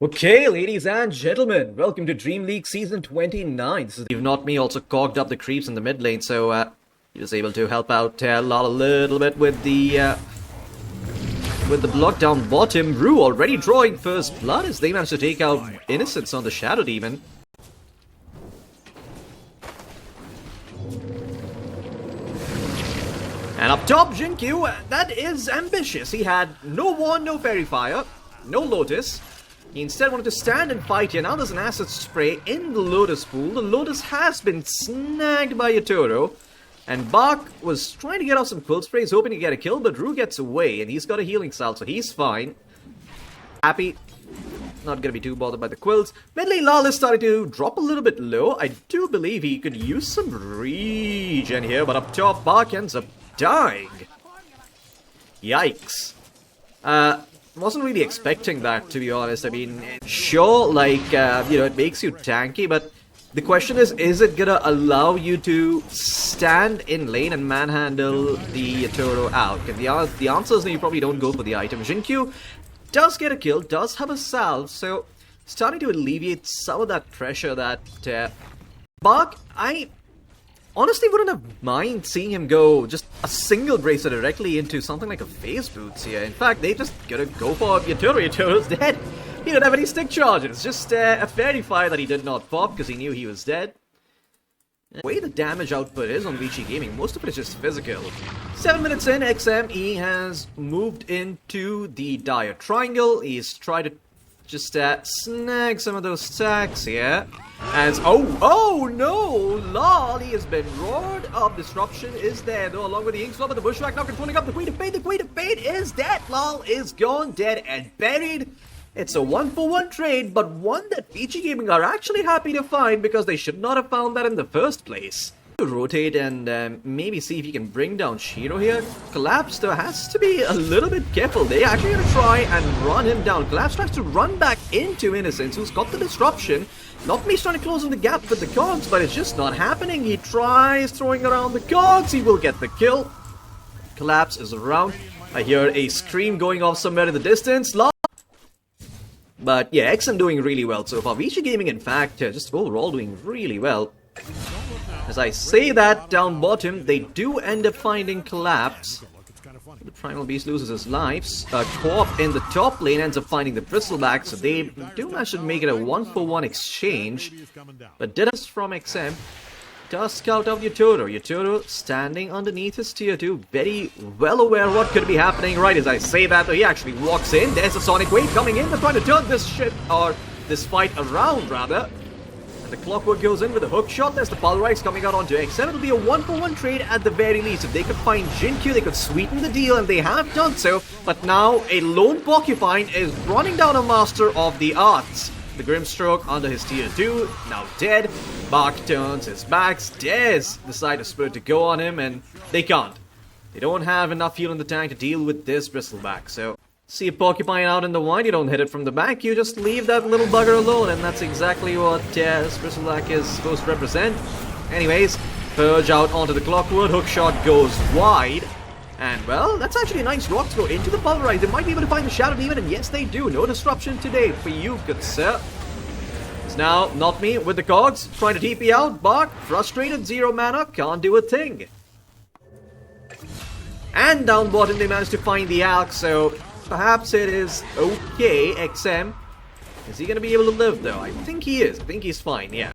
Okay, ladies and gentlemen, welcome to Dream League Season 29. This is Not Me also cogged up the creeps in the mid lane, so he was able to help out a little bit with the block down bottom. Rue already drawing first blood as they managed to take out Innocence on the Shadow Demon. And up top, Jinkyu, that is ambitious. He had no Wand, no Fairy Fire, no Lotus. He instead wanted to stand and fight here. Now there's an Acid Spray in the Lotus pool. The Lotus has been snagged by Yatoro. And Bach was trying to get off some Quill Sprays, hoping to get a kill, but Rue gets away, and he's got a healing salve, so he's fine. Happy. Not gonna be too bothered by the Quills. Mid lane Lal is starting to drop a little bit low. I do believe he could use some regen here, but up top, Bach ends up dying. Yikes. Wasn't really expecting that, to be honest. I mean, sure, like, it makes you tanky, but the question is it gonna allow you to stand in lane and manhandle the Toro out? And the answer is that you probably don't go for the item. Jinkyu does get a kill, does have a salve, so starting to alleviate some of that pressure that Bach, I honestly wouldn't have mind seeing him go just a single bracer directly into something like a phase boots here. In fact, they just gotta go for Yatoro. Yatoro's dead. He didn't have any stick charges. Just a Fairy Fire that he did not pop because he knew he was dead. The way the damage output is on VICI Gaming, most of it is just physical. 7 minutes in, XME has moved into the dire triangle. He's tried to just snag some of those stacks here. As, oh no, lol, he has been roared up. Disruption is there though, along with the Ink Swap and the Bushwhack now controlling up the Queen of Fate. The Queen of Fate is dead, lol, is gone, dead and buried. It's a 1-for-1 trade, but one that VICI Gaming are actually happy to find because they should not have found that in the first place. Rotate and maybe see if you can bring down Shiro here. Collapse though has to be a little bit careful. They actually gonna try and run him down. Collapse tries to run back into Innocence, who's got the disruption. Not me trying to close in the gap with the cogs, but it's just not happening. He tries throwing around the cogs. He will get the kill. Collapse is around. I hear a scream going off somewhere in the distance. But yeah, XM doing really well so far. VICI Gaming, in fact, just overall doing really well. As I say that, down bottom, they do end up finding Collapse. The Primal Beast loses his lives. Co-op in the top lane ends up finding the Bristleback, so they do manage to make it a 1-for-1 exchange. But did us from XM does scout out Yatoro. Yatoro standing underneath his tier 2, very well aware of what could be happening. Right as I say that, though, he actually walks in. There's a Sonic Wave coming in. They're trying to turn this shit, or this fight around, rather. The Clockwork goes in with a hook shot. There's the Pulverize coming out onto XM. It'll be a 1-for-1 trade at the very least. If they could find Jinkyu, they could sweeten the deal, and they have done so. But now a lone Porcupine is running down a Master of the Arts. The Grimstroke under his tier 2, now dead. Bach turns his back. Dares decide to Spirit to go on him, and they can't. They don't have enough heal in the tank to deal with this Bristleback, so see a Porcupine out in the wind, you don't hit it from the back, you just leave that little bugger alone, and that's exactly what this Bristleback is supposed to represent. Anyways, Purge out onto the Clockwork, hookshot goes wide, and well, that's actually a nice rock throw into the Pulverize. They might be able to find the Shadow Demon, and yes they do. No disruption today for you, good sir. It's now Not Me with the cogs, trying to TP out. Bach, frustrated, 0 mana, can't do a thing. And down bottom they managed to find the Alk, so perhaps it is okay. XM, is he going to be able to live though? I think he is. I think he's fine, yeah.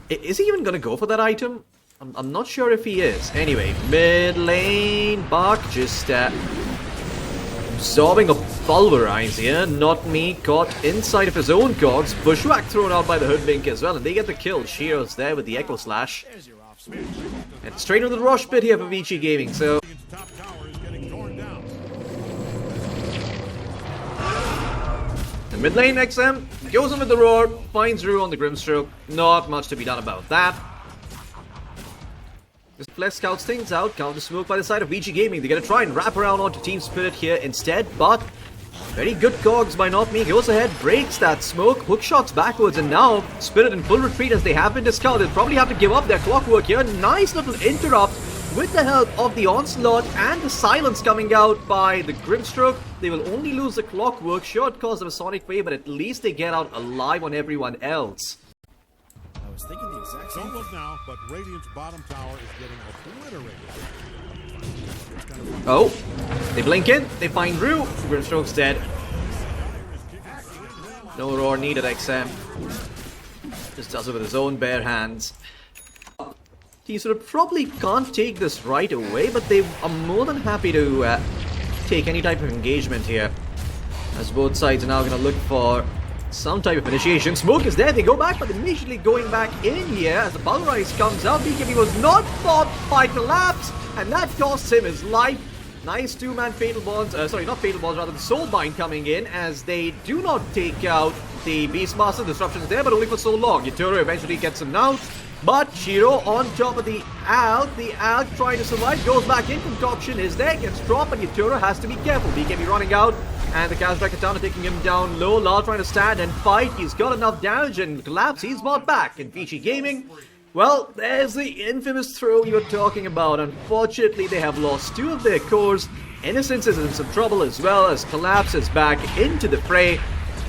Is he even going to go for that item? I'm not sure if he is. Anyway, mid lane, Bach just absorbing a Pulverize here. Not Me caught inside of his own cogs. Bushwhack thrown out by the Hoodwink as well, and they get the kill. Shiro's there with the Echo Slash. And straight into the rush pit here for VICI Gaming, so the mid lane XM goes in with the roar, finds Rue on the Grimstroke. Not much to be done about that. This Flex scouts things out, counter smoke by the side of VICI Gaming. They're gonna try and wrap around onto Team Spirit here instead, but very good cogs by Not Me. Goes ahead, breaks that smoke, hook shots backwards, and now Spirit in full retreat as they have been discarded. Probably have to give up their Clockwork here. Nice little interrupt with the help of the Onslaught and the Silence coming out by the Grimstroke. They will only lose the Clockwork. Sure, it caused them a Sonic Wave, but at least they get out alive on everyone else. I was thinking the exact same. Don't look now, but Radiant's bottom tower is getting obliterated. Oh, they blink in, they find Rue. Grimstroke's dead. No roar needed, XM. Just does it with his own bare hands. He sort of probably can't take this right away, but they are more than happy to take any type of engagement here. As both sides are now going to look for some type of initiation. Smoke is there, they go back, but immediately going back in here as the Pulverize comes out. BKB was not fought by Collapse, and that costs him his life. Nice two-man Fatal Bonds, sorry, not Fatal Bonds, rather the Soulbind coming in as they do not take out the Beastmaster. Disruption is there, but only for so long. Yatoro eventually gets him out, but Shiro on top of the Alk trying to survive, goes back in. Concoction is there, gets dropped, and Yatoro has to be careful. BKB running out, and the Kazakh Katana taking him down low. Lal trying to stand and fight. He's got enough damage, and Collapse, he's brought back. And VICI Gaming, well, there's the infamous throw you were talking about. Unfortunately, they have lost two of their cores. Innocence is in some trouble as well as Collapse is back into the fray.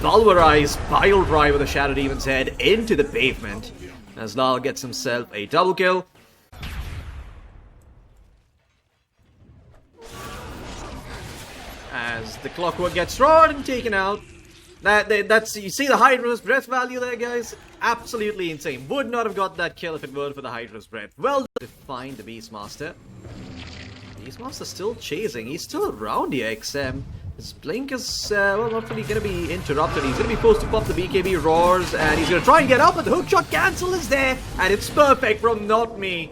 Pulverize, Pile Drive with a Shadow Demon's head into the pavement as Lal gets himself a double kill. As the Clockwork gets thrown and taken out. That's you see the Hydra's breath value there, guys? Absolutely insane. Would not have got that kill if it weren't for the Hydra's breath. Well, to find the Beastmaster. Beastmaster still chasing. He's still around here, XM. His blink is, well, not really going to be interrupted. He's going to be forced to pop the BKB roars, and he's going to try and get up, but the hookshot cancel is there, and it's perfect from Not Me.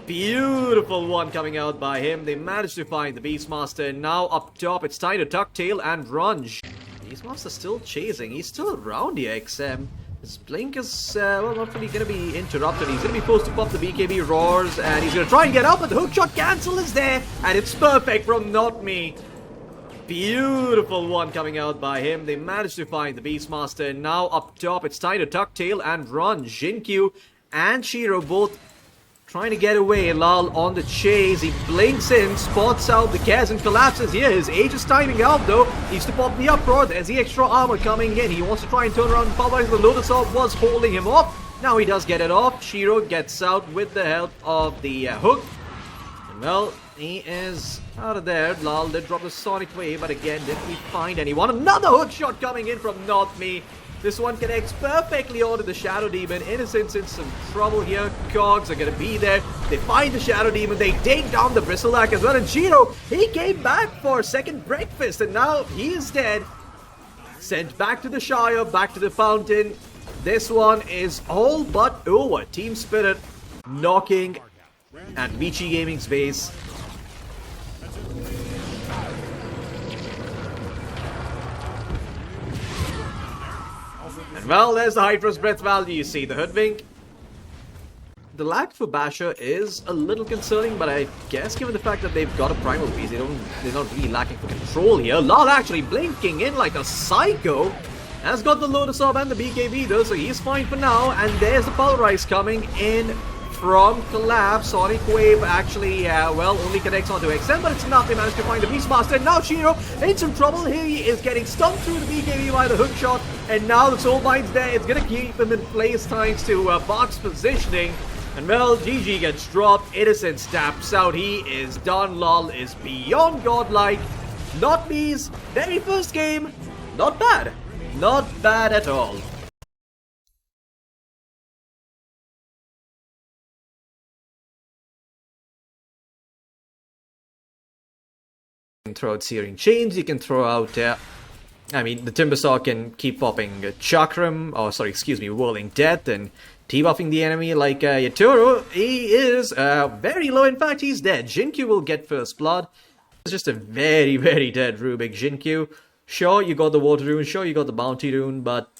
Beautiful one coming out by him. They managed to find the Beastmaster, and now up top, it's time to tuck tail and run. Beastmaster still chasing. He's still around here, XM. His blink is, well, not really going to be interrupted. He's going to be forced to pop the BKB roars, and he's going to try and get up, but the hookshot cancel is there, and it's perfect from Not Me. Beautiful one coming out by him. They managed to find the Beastmaster, and now up top, it's time to tuck tail and run. Jinkyu and Shiro both trying to get away. Lal on the chase. He blinks in, spots out the Kaz and collapses here. His age is timing out though. Needs to pop the uproar. There's the extra armor coming in. He wants to try and turn around and pulverize. The Lotus Orb was holding him off. Now he does get it off. Shiro gets out with the help of the hook. And well, he is out of there. Lal did drop the Sonic Wave, but again, didn't he find anyone? Another hook shot coming in from Not Me. This one connects perfectly onto the Shadow Demon. Innocence in some trouble here. Cogs are going to be there. They find the Shadow Demon. They take down the Bristleback as well. And Shiro, he came back for a second breakfast. And now he is dead. Sent back to the Shire, back to the Fountain. This one is all but over. Team Spirit knocking at VICI Gaming's base. Well, there's the Hydra's breath value. You see the Hoodwink. The lag for Basher is a little concerning, but I guess given the fact that they've got a primal piece, they're not really lacking for control here. Lal actually blinking in like a psycho. Has got the Lotus Orb and the BKB though, so he's fine for now. And there's the Pulverize coming in from Collapse. Sonic Wave actually, well, only connects onto XM, but it's enough. They managed to find the Beastmaster. And now Shiro in some trouble. Here he is getting stunned through the BKB by the hook shot. And now the Soulbind's there. It's going to keep him in place thanks to box positioning. And well, GG gets dropped. Innocence taps out. He is done. Lal is beyond godlike. Not Me's very first game. Not bad. Not bad at all. You can throw out Searing Chains, you can throw out, I mean, the Timbersaw can keep popping Chakram, or sorry, excuse me, Whirling Death, and debuffing the enemy like Yatoro. He is very low, in fact, he's dead. Jinkyu will get first blood. It's just a very, very dead Rubik Jinkyu. Sure, you got the Water Rune, sure, you got the Bounty Rune, but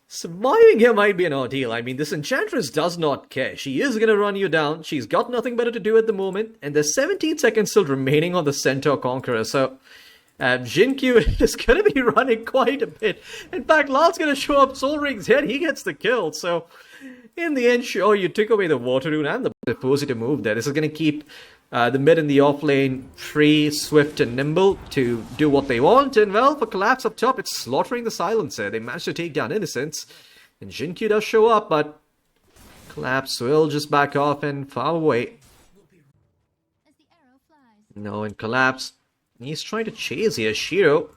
surviving here might be an ordeal. I mean, this Enchantress does not care. She is gonna run you down. She's got nothing better to do at the moment, and there's 17 seconds still remaining on the Centaur Conqueror, so Jinkyu is gonna be running quite a bit. In fact, Lal's gonna show up Soul Ring's head. He gets the kill, so in the end, sure, you took away the Water Rune and the They force you to move there. This is going to keep the mid and the off lane free, swift, and nimble to do what they want. And well, for Collapse up top, it's slaughtering the Silencer. They managed to take down Innocence. And Jinkyu does show up, but Collapse will just back off and far away. No, and Collapse, he's trying to chase here. Shiro.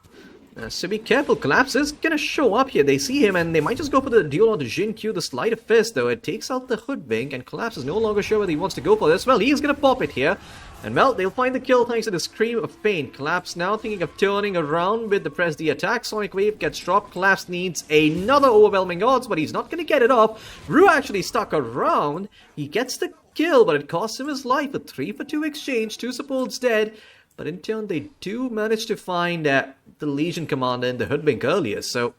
So be careful, Collapse is gonna show up here. They see him and they might just go for the duel onto Jinkyu. The Sleight of Fist, though, it takes out the Hoodwink, and Collapse is no longer sure whether he wants to go for this. Well, he's gonna pop it here. And well, they'll find the kill thanks to the Scream of Pain. Collapse now thinking of turning around with the Press D attack. Sonic Wave gets dropped. Collapse needs another overwhelming odds, but he's not gonna get it off. Rue actually stuck around. He gets the kill, but it costs him his life. A 3-for-2 exchange. 2 supports dead. But in turn, they do manage to find the Legion Commander in the Hoodwink earlier, so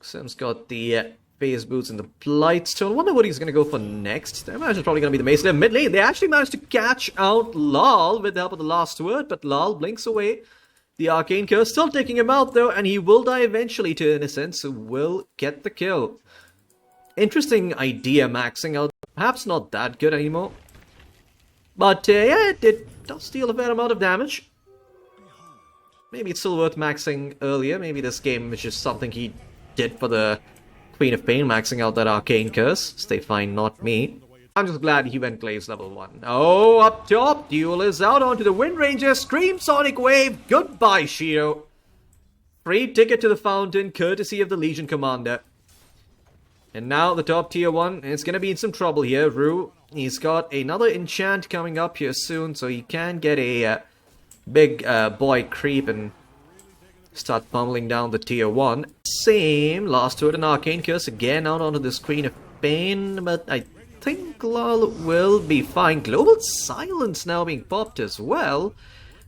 Sam's got the phase boots and the Blightstone. I wonder what he's going to go for next. I imagine it's probably going to be the Mace Layer. Mid lane, they actually managed to catch out Lal with the help of the Last Word, but Lal blinks away. The Arcane Curse still taking him out, though, and he will die eventually to Innocence, who will get the kill. Interesting idea, maxing out. Perhaps not that good anymore. But yeah, it does deal a fair amount of damage. Maybe it's still worth maxing earlier. Maybe this game is just something he did for the Queen of Pain, maxing out that Arcane Curse. Stay fine, not me. I'm just glad he went Glaives level 1. Oh, up top, Duel is out onto the Wind Ranger. Scream Sonic Wave. Goodbye, Shiro. Free ticket to the fountain, courtesy of the Legion Commander. And now the top tier 1 is going to be in some trouble here. Rue, he's got another enchant coming up here soon, so he can get a big boy creep and start pummeling down the tier 1. Same, Last Word and Arcane Curse again out onto the Screen of Pain, but I think Lal will be fine. Global Silence now being popped as well,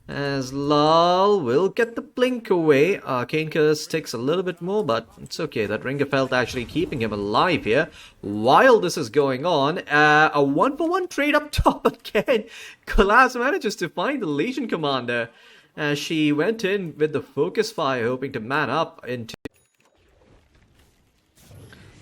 as Lal will get the blink away. Arcane Curse takes a little bit more, but it's okay. That Ring of Health actually keeping him alive here while this is going on. A 1-for-1 trade up top again. Collapse manages to find the Legion Commander as she went in with the Focus Fire, hoping to man up into...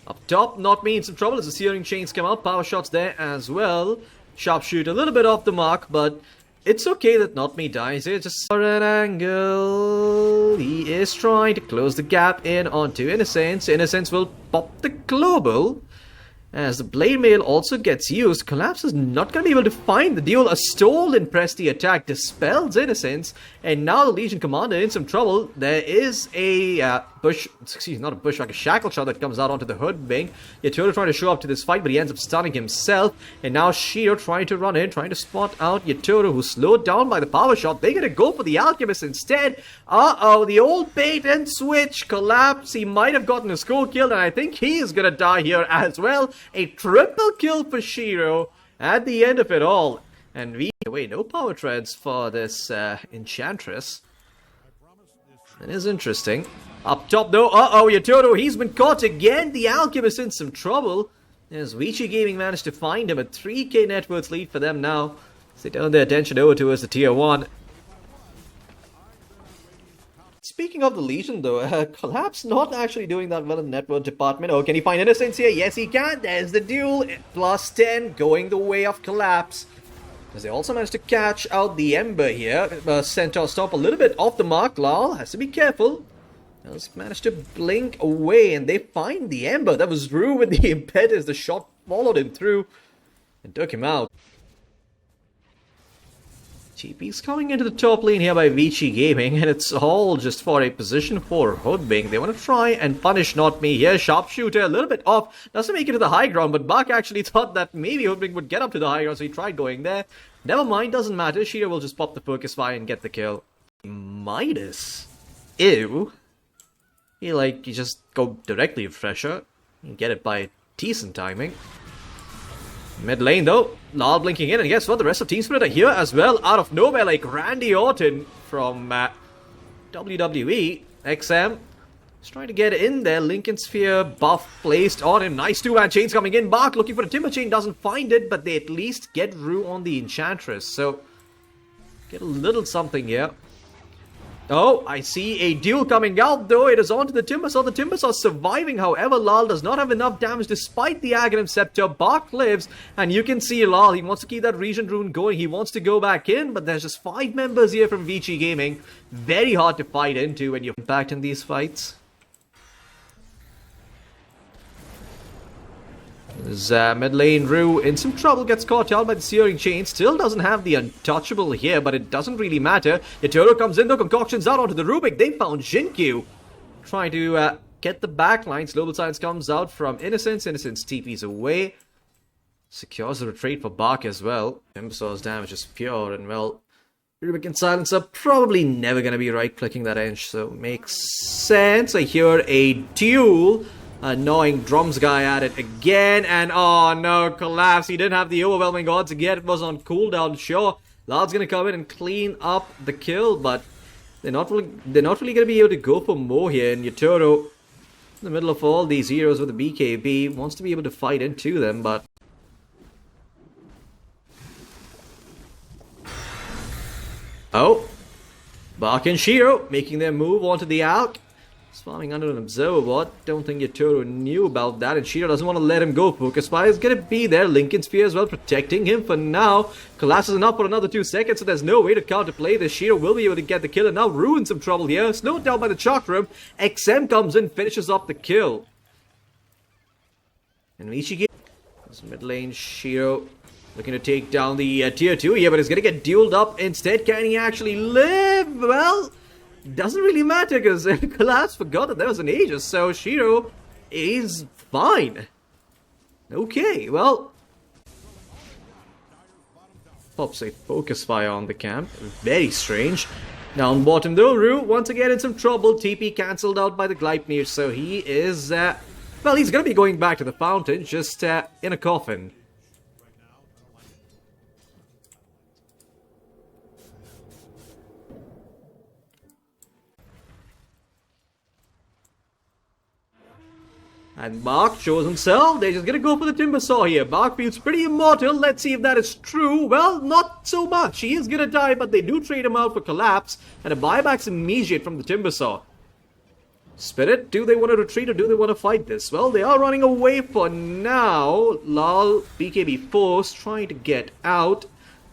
Up top, Not Me in some trouble as the Searing Chains come out. Power Shots there as well. Sharpshoot a little bit off the mark, but it's okay that Not Me dies here, just for an angle. He is trying to close the gap in onto Innocence. Innocence will pop the global. As the Blade Mail also gets used, Collapse is not going to be able to find the duel. A stall in Press the attack dispels Innocence, and now the Legion Commander in some trouble. There is a not a bushwhack, a shackle shot that comes out onto the Hoodwink. Yatoro trying to show up to this fight, but he ends up stunning himself. And now Shiro trying to run in, trying to spot out Yatoro, who's slowed down by the power shot. They're going to go for the Alchemist instead. Uh-oh, the old bait and switch. Collapse, he might have gotten a score kill, and I think he is going to die here as well. A triple kill for Shiro at the end of it all. And no power treads for this Enchantress. That is interesting. Up top though, Yatoro, he's been caught again. The Alchemist in some trouble. As VICI Gaming managed to find him. A 3k net worth lead for them now. So they turn their attention over towards the tier 1. Speaking of the Legion though, Collapse not actually doing that well in the network department. Oh, can he find Innocence here? Yes, he can. There's the duel. Plus 10 going the way of Collapse. As they also managed to catch out the Ember here. Centaur stop a little bit off the mark. Lal has to be careful. Else managed to blink away and they find the Ember. That was Rue with the impetus. The shot followed him through and took him out. TP's coming into the top lane here by VICI Gaming, and it's all just for a position 4 Hoodwink. They want to try and punish Not Me here. Sharpshooter a little bit off. Doesn't make it to the high ground, but Buck actually thought that maybe Hoodwink would get up to the high ground, so he tried going there. Never mind, doesn't matter. Shiro will just pop the Focus Fire and get the kill. Midas. Ew. You just go directly Refresher. You get it by decent timing. Mid lane though, Lal blinking in, and guess what? The rest of Team Spirit are here as well, out of nowhere, like Randy Orton from WWE. XM is trying to get in there. Lincoln Sphere buff placed on him. Nice 2-man chains coming in. Bark looking for the Timber Chain, doesn't find it, but they at least get Rue on the Enchantress. So, get a little something here. Oh, I see a duel coming out, though. It is onto the Timbersaw. The Timbersaw surviving. However, Lal does not have enough damage despite the Aghanim Scepter. Bach lives, and you can see Lal. He wants to keep that Regent Rune going. He wants to go back in, but there's just 5 members here from VICI Gaming. Very hard to fight into when you're impact in these fights. As mid lane Rue in some trouble, gets caught out by the Searing Chain. Still doesn't have the untouchable here, but it doesn't really matter. Yatoro comes in though, concoctions out onto the Rubik. They found Jinkyu trying to get the backline. Global Science comes out from Innocence. Innocence TPs away. Secures the retreat for Bach as well. Timbersaw's damage is pure, and well, Rubik and Silencer probably never going to be right-clicking that inch, so makes sense. I hear a duel. Annoying drums guy at it again, and oh no, collapse. He didn't have the overwhelming odds again. It was on cooldown, sure. Lard's gonna come in and clean up the kill, but they're not really gonna be able to go for more here. And Yatoro, in the middle of all these heroes with the BKB, wants to be able to fight into them, but oh, Bach and Shiro making their move onto the Alk. Farming under an observer bot. Don't think Yatoro knew about that, and Shiro doesn't want to let him go. Focus Fire is going to be there. Lincoln Spear as well, protecting him for now. Collapses enough for another 2 seconds, so there's no way to counterplay this. Shiro will be able to get the kill, and now ruin some trouble here. Slowed down by the Chakram. XM comes in, finishes off the kill. And VICI mid lane, Shiro looking to take down the tier 2 here, but he's going to get dueled up instead. Can he actually live? Well, doesn't really matter because Collapse forgot that there was an Aegis, so Shiro is fine. Okay, well, pops a Focus Fire on the camp. Very strange. Down bottom though, Rue once again in some trouble. TP cancelled out by the Gleipnir, so he is, well, he's going to be going back to the fountain, just in a coffin. And Bach shows himself. They're just gonna go for the Timbersaw here. Bach feels pretty immortal. Let's see if that is true. Well, not so much. He is gonna die, but they do trade him out for Collapse. And a buyback's immediate from the Timbersaw. Spirit, do they want to retreat or do they want to fight this? Well, they are running away for now. Lal, BKB force, trying to get out.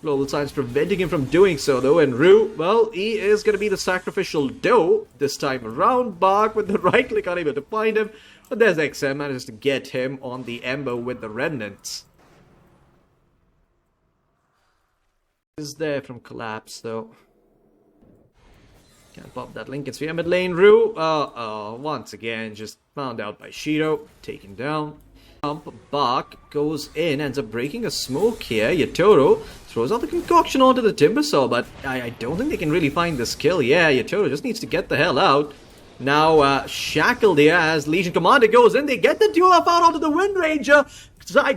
Global Science preventing him from doing so though. And Rue, well, he is going to be the sacrificial doe this time around. Bach with the right click unable to find him. But there's XM, manages to get him on the Ember with the remnants. Is there from Collapse though. Can't pop that Lincoln Sphere. Mid lane, Rue. Once again, just found out by Shiro. Taken down. Bach goes in, ends up breaking a smoke here. Yatoro throws out the concoction onto the Timbersaw, but I don't think they can really find this kill. Yeah, Yatoro just needs to get the hell out. Now, shackled here as Legion Commander goes in. They get the duel up out onto the Wind Ranger.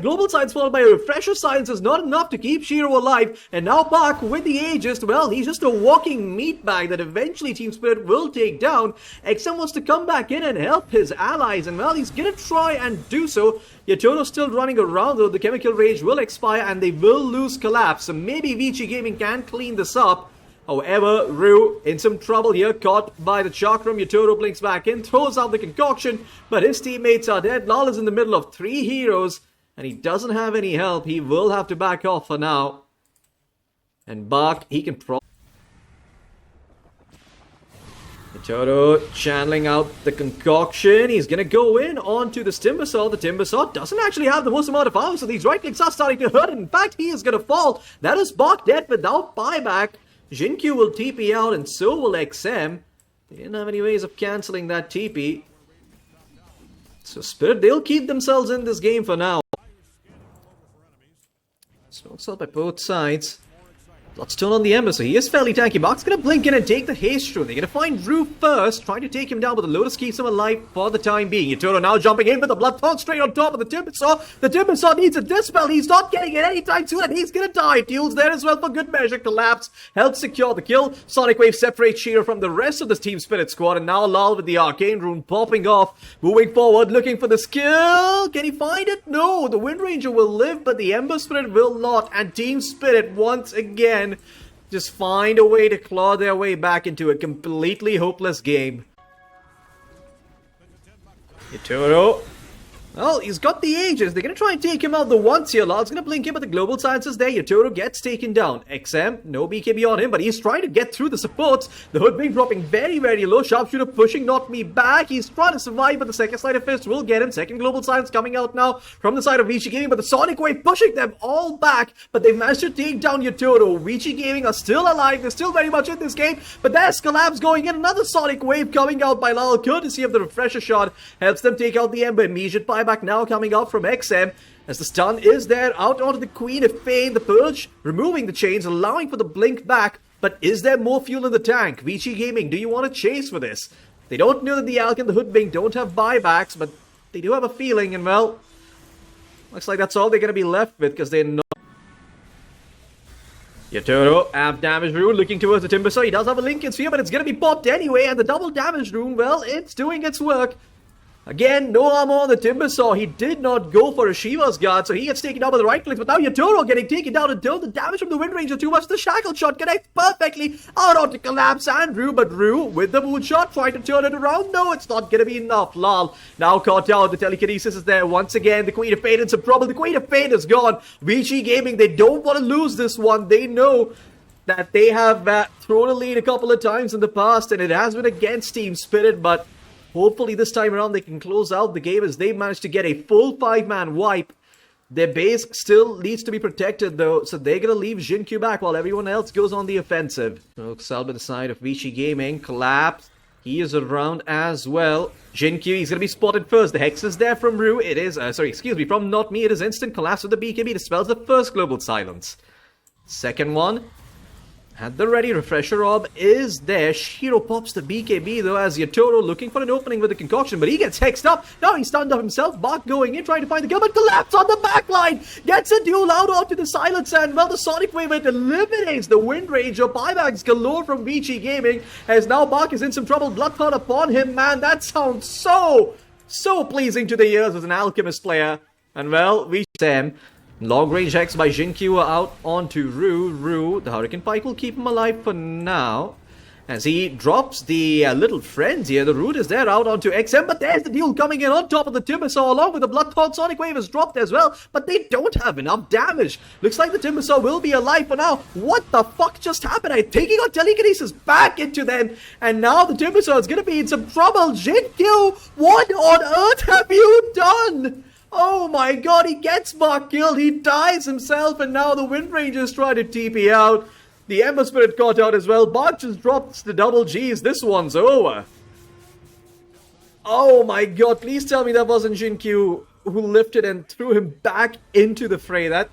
Global Science followed by a Refresher Science is not enough to keep Shiro alive. And now Bach with the Aegis, well, he's just a walking meat bag that eventually Team Spirit will take down. XM wants to come back in and help his allies, and well, he's gonna try and do so. Yatoro's still running around though. The Chemical Rage will expire and they will lose Collapse. So maybe VICI Gaming can clean this up. However, Rue in some trouble here, caught by the Chakram. Yatoro blinks back in, throws out the concoction, but his teammates are dead. Lal is in the middle of 3 heroes, and he doesn't have any help. He will have to back off for now. And Bach, he can Yatoro channeling out the concoction. He's gonna go in onto the Timbersaw. The Timbersaw doesn't actually have the most amount of power, so these right clicks are starting to hurt. In fact, he is gonna fall. That is Bach dead without buyback. Jinkyu will TP out and so will XM. They didn't have any ways of cancelling that TP. So Spirit, they'll keep themselves in this game for now. Smokes out by both sides. Let's turn on the Ember, so he is fairly tanky. Bach's gonna blink in and take the haste rune. They're gonna find Rue first, trying to take him down, but the Lotus keeps him alive for the time being. Yatoro now jumping in with the Bloodthorn straight on top of the Timbersaw. The Timbersaw needs a dispel. He's not getting it anytime soon, and he's gonna die. Duel's there as well for good measure. Collapse helps secure the kill. Sonic Wave separates Shiro from the rest of the Team Spirit squad, and now Lal with the Arcane Rune popping off. Moving forward, looking for the skill. Can he find it? No, the Wind Ranger will live, but the Ember Spirit will not, and Team Spirit once again just find a way to claw their way back into a completely hopeless game. Yatoro. Well, he's got the Aegis. They're going to try and take him out the once here. Lord's going to blink him, but the global science is there. Yatoro gets taken down. XM, no BKB on him, but he's trying to get through the supports. The Hoodwink dropping very, very low. Sharpshooter pushing Not Me back. He's trying to survive, but the second sleight of fist will get him. Second global science coming out now from the side of VICI Gaming, but the Sonic Wave pushing them all back. But they've managed to take down Yatoro. VICI Gaming are still alive. They're still very much in this game, but there's Collapse going in. Another Sonic Wave coming out by Lal, courtesy of the refresher shot. Helps them take out the Ember. Immediate buyback now coming out from XM as the stun is there out onto the Queen of Pain. The Purge removing the chains, allowing for the blink back. But is there more fuel in the tank? VICI Gaming, do you want to chase for this? They don't know that the Alk and the Hoodwink don't have buybacks, but they do have a feeling, and well, looks like that's all they're going to be left with because they're not. Yatoro, amp damage rune looking towards the Timbersaw. He does have a Lincoln Sphere, but it's going to be popped anyway, and the double damage rune, well, it's doing its work. Again, no armor on the Timbersaw. He did not go for a Shiva's Guard, so he gets taken down by the right clicks. But now Yatoro getting taken down until the damage from the Wind Ranger too much. The Shackle Shot connects perfectly out onto Collapse and Rue. But Rue with the Moonshot trying to turn it around. No, it's not going to be enough. Lal now caught out. The Telekinesis is there once again. The Queen of Pain in some trouble. The Queen of Pain is gone. VICI Gaming, they don't want to lose this one. They know that they have thrown a lead a couple of times in the past, and it has been against Team Spirit, but hopefully this time around they can close out the game as they managed to get a full 5-man wipe. Their base still needs to be protected though, so they're going to leave Jinkyu back while everyone else goes on the offensive. Sal by the side of VICI Gaming. Collapse. He is around as well. Jinkyu, he's going to be spotted first. The Hex is there from Rue. It is, from Not Me. It is instant Collapse with the BKB. Dispels the first global silence. Second one. At the ready, Refresher Orb is there. Shiro pops the BKB though as Yatoro looking for an opening with the concoction, but he gets hexed up. Now he's stunned up himself. Bach going in, trying to find the kill, but Collapse on the backline. Gets a duel out onto the silence, and well, the Sonic Wave it eliminates the Wind Ranger. Buybacks galore from VICI Gaming as now Bach is in some trouble. Bloodthorn upon him, man. That sounds so pleasing to the ears as an Alchemist player. And well, VICI Sam. Long range X by Jinkyu out onto Rue. The Hurricane Pike will keep him alive for now. As he drops the little friends here, the Root is there out onto XM, but there's the duel coming in on top of the Timbersaw along with the Bloodthorn. Sonic Wave is dropped as well, but they don't have enough damage. Looks like the Timbersaw will be alive for now. What the fuck just happened? I think he got Telekinesis back into them, and now the Timbersaw is going to be in some trouble. Jinkyu, what on earth have you done? Oh my god, he gets Bach killed, he dies himself, and now the Wind Rangers try to TP out. The Ember Spirit caught out as well. Bach just drops the double Gs. This one's over. Oh my god, please tell me that wasn't Jinkyu who lifted and threw him back into the fray. That